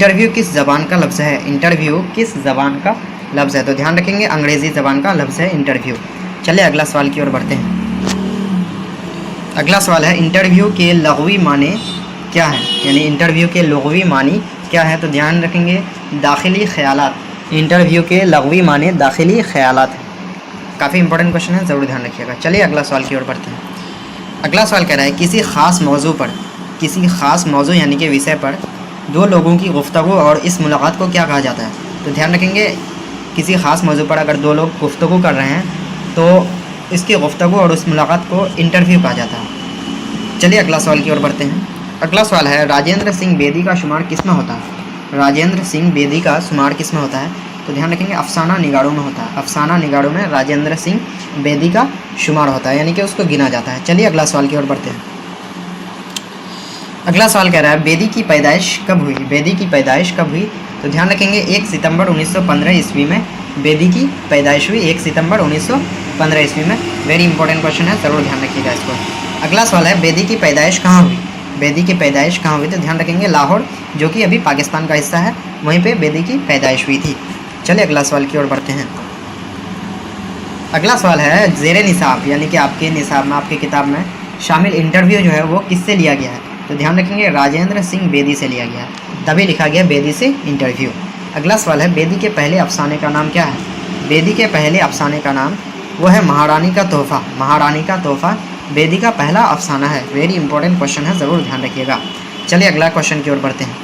Interview किस ज़बान का लफ्ज़ है? इंटरव्यू किस ज़बान का लफ्ज़ है? तो ध्यान रखेंगे अंग्रेज़ी ज़बान का लफ्ज़ है इंटरव्यू। चलिए अगला सवाल की ओर बढ़ते हैं। अगला सवाल है इंटरव्यू के लग़वी माने क्या है? यानी इंटरव्यू के लग़वी मानी क्या है? तो ध्यान रखेंगे दाखिली ख़यालात। इंटरव्यू के लग़वी माने दाखिली ख़यालात है। काफ़ी इंपॉर्टेंट क्वेश्चन है, ज़रूर ध्यान रखिएगा। चलिए अगला सवाल की ओर बढ़ते हैं। अगला सवाल कह रहा है किसी ख़ास मौजू पर, किसी ख़ास मौजू यानी कि विषय पर दो लोगों की गुफ्तगू और इस मुलाकात को क्या कहा जाता है? तो ध्यान रखेंगे किसी ख़ास मौजू पर अगर दो लोग गुफ्तगू कर रहे हैं तो इसकी गुफ्तगू और उस मुलाकात को इंटरव्यू कहा जाता है। चलिए अगला सवाल की ओर बढ़ते हैं। अगला सवाल है राजेंद्र सिंह बेदी का शुमार किस में होता है? राजेंद्र सिंह बेदी का शुमार किस में होता है? तो ध्यान रखेंगे अफसाना निगाड़ों में होता है। अफसाना निगाड़ों में राजेंद्र सिंह बेदी का शुमार होता है, यानी कि उसको गिना जाता है। चलिए अगला सवाल की ओर बढ़ते हैं। अगला सवाल कह रहा है बेदी की पैदाइश कब हुई? बेदी की पैदाइश कब हुई? तो ध्यान रखेंगे 1 सितंबर 1915 ईस्वी में बेदी की पैदाइश हुई। 1 सितंबर 1915 ईस्वी में। वेरी इंपॉर्टेंट क्वेश्चन है, ज़रूर ध्यान रखिएगा इसको। अगला सवाल है बेदी की पैदाइश कहाँ हुई? बेदी की पैदाइश कहाँ हुई? तो ध्यान रखेंगे लाहौर, जो कि अभी पाकिस्तान का हिस्सा है, वहीं पर बेदी की पैदाइश हुई थी। चलिए अगला सवाल की ओर बढ़ते हैं। अगला सवाल है ज़ेरे निसाब यानी कि आपके निसाब में, आपकी किताब में शामिल इंटरव्यू जो है वो किससे लिया गया है? तो ध्यान रखेंगे राजेंद्र सिंह बेदी से लिया गया है, तभी लिखा गया बेदी से इंटरव्यू। अगला सवाल है बेदी के पहले अफसाने का नाम क्या है? बेदी के पहले अफसाने का नाम वो है महारानी का तोहफ़ा। महारानी का तोहफ़ा बेदी का पहला अफसाना है। वेरी इंपॉर्टेंट क्वेश्चन है, ज़रूर ध्यान रखिएगा। चलिए अगला क्वेश्चन की ओर बढ़ते हैं।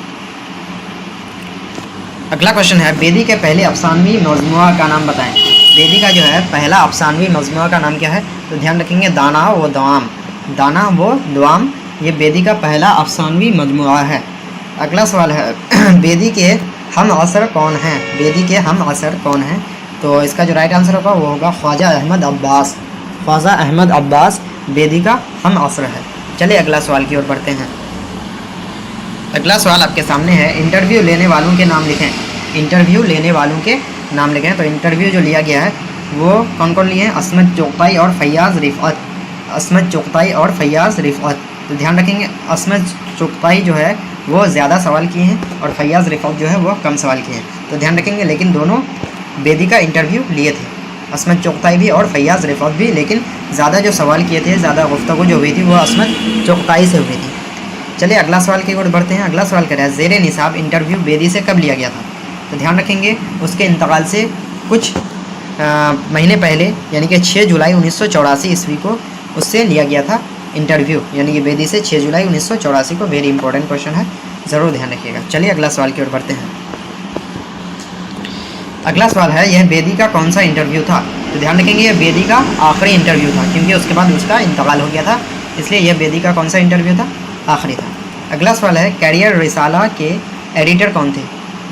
अगला क्वेश्चन है बेदी के पहले अफसानवी मजमुआ का नाम बताएं। बेदी का जो है पहला अफसानवी मजमुआ का नाम क्या है? तो ध्यान रखेंगे दाना व दवाम। दाना व दवाम ये बेदी का पहला अफसानवी मजमुआ है। अगला सवाल है बेदी के हम असर कौन हैं? बेदी के हम असर कौन हैं? तो इसका जो राइट आंसर होगा वो होगा ख्वाजा अहमद अब्बास। ख्वाजा अहमद अब्बास बेदी का हम असर है। चलिए अगला सवाल की ओर बढ़ते हैं। अगला सवाल आपके सामने है इंटरव्यू लेने वालों के नाम लिखें। इंटरव्यू लेने वालों के नाम लिखें। तो इंटरव्यू जो लिया गया है वो कौन कौन लिए हैं? असमत चोगताई और फैयाज़ रिफ़अत। असमत चोगताई और फैयाज़ रिफ़अत। तो ध्यान रखेंगे असमत चोगताई जो है वो ज़्यादा सवाल किए हैं और फैयाज़ रिफ़अत जो है वो कम सवाल किए हैं। तो ध्यान रखेंगे लेकिन दोनों बेदी का इंटरव्यू लिए थे, असमत चोगताई भी और फैयाज़ रिफ़अत भी, लेकिन ज़्यादा जो सवाल किए थे, ज़्यादा गुफ्तगू जो हुई थी वो असमत चोगताई से हुई थी। चलिए अगला सवाल की ओर बढ़ते हैं। अगला सवाल कर रहा है ज़ेरे निसाब इंटरव्यू बेदी से कब लिया गया था? तो ध्यान रखेंगे उसके इंतकाल से कुछ महीने पहले यानी कि 6 जुलाई 1984 ईस्वी को उससे लिया गया था इंटरव्यू, यानी कि बेदी से 6 जुलाई 1984 को। वेरी इंपॉर्टेंट क्वेश्चन है, ज़रूर ध्यान रखिएगा। चलिए अगला सवाल की ओर बढ़ते हैं। अगला सवाल है यह बेदी का कौन सा इंटरव्यू था? तो ध्यान रखेंगे यह बेदी का आखिरी इंटरव्यू था, क्योंकि उसके बाद उसका इंतकाल हो गया था, इसलिए यह बेदी का कौन सा इंटरव्यू था? आखिरी था। अगला सवाल है कैरियर रिसाला के एडिटर कौन थे?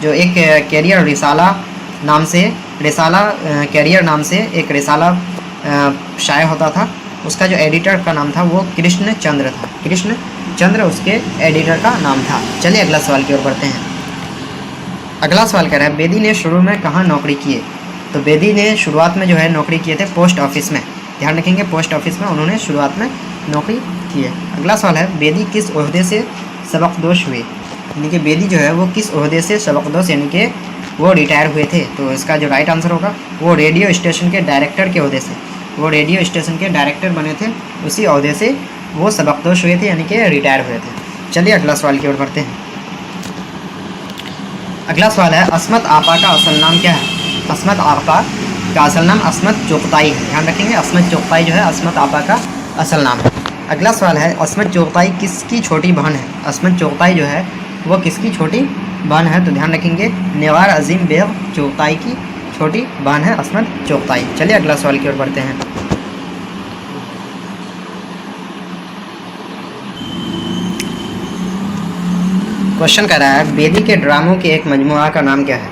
जो एक कैरियर रिसाला नाम से, रिसाला कैरियर नाम से एक रिसाला शाया होता था, उसका जो एडिटर का नाम था वो कृष्ण चंद्र था। कृष्ण चंद्र उसके एडिटर का नाम था। चलिए अगला सवाल की ओर बढ़ते हैं। अगला सवाल कह रहा है बेदी ने शुरू में कहाँ नौकरी की है? तो बेदी ने शुरुआत में जो है नौकरी किए थे पोस्ट ऑफिस में। ध्यान रखेंगे पोस्ट ऑफिस में उन्होंने शुरुआत में नौकरी की है। अगला सवाल है बेदी किस ओहदे से सबकदोश हुए? यानी कि बेदी जो है वो किस ओहदे से सबकदोश यानी कि वो रिटायर हुए थे? तो इसका जो राइट आंसर होगा वो रेडियो स्टेशन के डायरेक्टर के ओहदे से, वो रेडियो स्टेशन के डायरेक्टर बने थे, उसी ओहदे से वो सबकदोश हुए थे यानी कि रिटायर हुए थे। चलिए अगला सवाल की ओर बढ़ते हैं। अगला सवाल है असमत आपा का असल नाम क्या है? असमत आपा का असल नाम असमत चोगताई है। ध्यान रखेंगे असमत चोगताई जो है असमत आपा का असल नाम है। अगला सवाल है असमत चोगताई किसकी छोटी बहन है? असमत चोगताई जो है वो किसकी छोटी बहन है? तो ध्यान रखेंगे निगार अजीम बेग चोगताई की छोटी बहन है असमत चोगताई। चलिए अगला सवाल की ओर बढ़ते हैं। क्वेश्चन कर रहा है बेदी के ड्रामों के एक मजमुआ का नाम क्या है?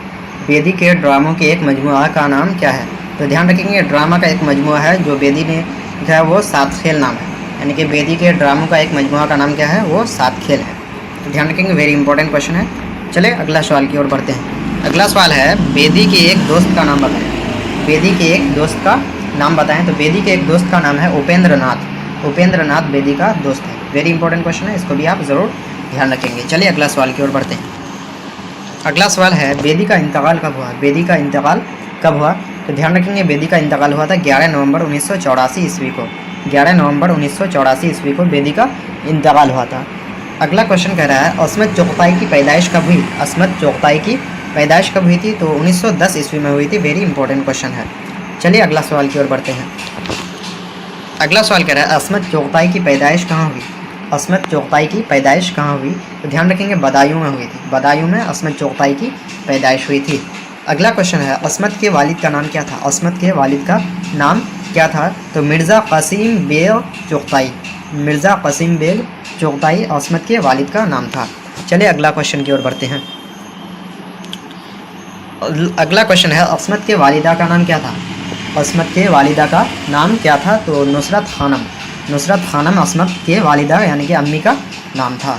बेदी के ड्रामों के एक मजमुआ का नाम क्या है? तो ध्यान रखेंगे ड्रामा का एक मजमुआ है जो बेदी ने लिखा है वो 7 खेल नाम है, यानी कि बेदी के ड्रामों का एक मजमुआ का नाम क्या है? वो 7 खेल है। तो ध्यान रखेंगे वेरी इंपॉर्टेंट क्वेश्चन है। चलिए अगला सवाल की ओर बढ़ते हैं। अगला सवाल है बेदी के एक दोस्त का नाम बताएं। बेदी के एक दोस्त का नाम बताएं। तो बेदी के एक दोस्त का नाम है उपेंद्र नाथ। उपेंद्र नाथ बेदी का दोस्त है। वेरी इंपॉर्टेंट क्वेश्चन है, इसको भी आप ज़रूर ध्यान रखेंगे। चलिए अगला सवाल की ओर बढ़ते हैं। अगला सवाल है बेदी का इंतकाल कब हुआ। बेदी का इंतकाल कब हुआ, तो ध्यान रखेंगे बेदी का इंतकाल हुआ था 11 नवंबर 1984 ईस्वी को। 11 नवंबर 1984 ईस्वी को बेदी का इंतकाल हुआ था। अगला क्वेश्चन कह रहा है अस्मत चुगताई की पैदाइश कब हुई। अस्मत चुगताई की पैदाइश कब हुई थी, तो 1910 ईस्वी में हुई थी। वेरी इंपॉर्टेंट क्वेश्चन है। चलिए अगला सवाल की ओर बढ़ते हैं। अगला सवाल कह रहा है अस्मत चुगताई की पैदाइश कहाँ हुई। अस्मत चुगताई की पैदाइश कहाँ हुई, तो ध्यान रखेंगे बदायूं में हुई थी। बदायूं में अस्मत चुगताई की पैदाइश हुई थी। अगला क्वेश्चन है अस्मत के वालिद का नाम क्या था। अस्मत के वालिद का नाम क्या था, तो मिर्ज़ा क़सीम बेग चुगताई। मिर्ज़ा क़सीम बेग चुगताई अस्मत के वालिद का नाम था। चलिए अगला क्वेश्चन की ओर बढ़ते हैं। अगला क्वेश्चन है अस्मत के वालिदा का नाम क्या था। अस्मत के वालिदा का नाम क्या था, तो नुसरत खानम। नुसरत खानम अस्मत के वालिदा यानी कि अम्मी का नाम था।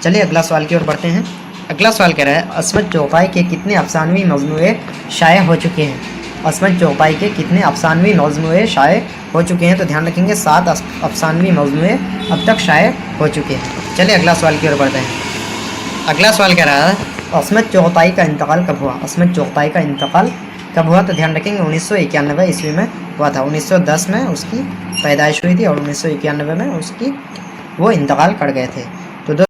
चलिए अगला सवाल की ओर बढ़ते हैं। अगला सवाल कह रहा है अस्मत चुगताई के कितने अफसानवी मजमूए शाये हो चुके हैं। अस्मत चुगताई के कितने अफसानवी मजमूए शाये हो चुके हैं, तो ध्यान रखेंगे 7 अफसानवी मजमूए अब तक शाये हो चुके हैं। चलिए अगला सवाल की ओर बढ़ते हैं। अगला सवाल कह रहा है अस्मत चुगताई का इंतकाल कब हुआ। अस्मत चुगताई का इंतकाल कब हुआ, तो ध्यान रखेंगे 1991 ईस्वी में हुआ था। 1910 में उसकी पैदाइश हुई थी और 1991 में उसकी वो इंतकाल कर गए थे।